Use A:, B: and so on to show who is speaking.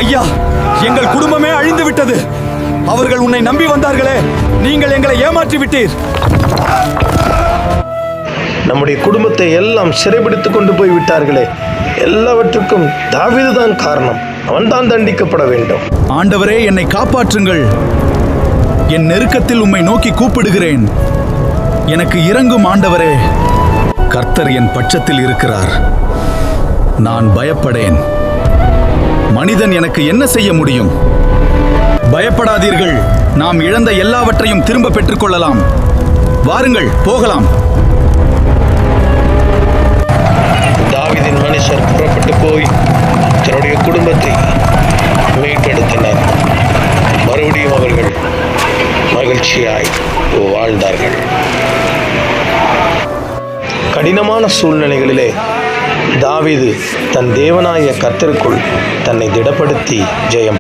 A: ஐயா, எங்கள் குடும்பமே அழிந்து விட்டது. அவர்கள் உன்னை நம்பி வந்தார்களே, நீங்கள் எங்களை ஏமாற்றி விட்டீர்.
B: நம்முடைய குடும்பத்தை எல்லாம் சிறைபிடித்துக் கொண்டு போய் விட்டார்களே, எல்லாவற்றுக்கும் தாவீது தான் காரணம். அவன்தான் தண்டிக்கப்பட வேண்டும்.
A: ஆண்டவரே, என்னை காப்பாற்றுங்கள். என் நெருக்கத்தில் உம்மை நோக்கி கூப்பிடுகிறேன். எனக்கு இரங்கும் ஆண்டவரே. கர்த்தர் என் பட்சத்தில் இருக்கிறார். நான் பயப்படேன். மனிதன் எனக்கு என்ன செய்ய முடியும்? பயப்படாதீர்கள். நாம் இழந்த எல்லாவற்றையும் திரும்ப பெற்றுக்கொள்ளலாம். வாருங்கள், போகலாம்.
B: தாவீதின் மனுஷர் புறப்பட்டு போய் தன்னுடைய குடும்பத்தை மீட்டெடுத்தனர். மறுபடியும் அவர்கள் மகிழ்ச்சியாய் வாழ்ந்தார்கள். கடினமான சூழ்நிலைகளிலே தாவீது தன் தேவனாய கர்த்தருக்குள் தன்னை திடப்படுத்தி ஜெயம்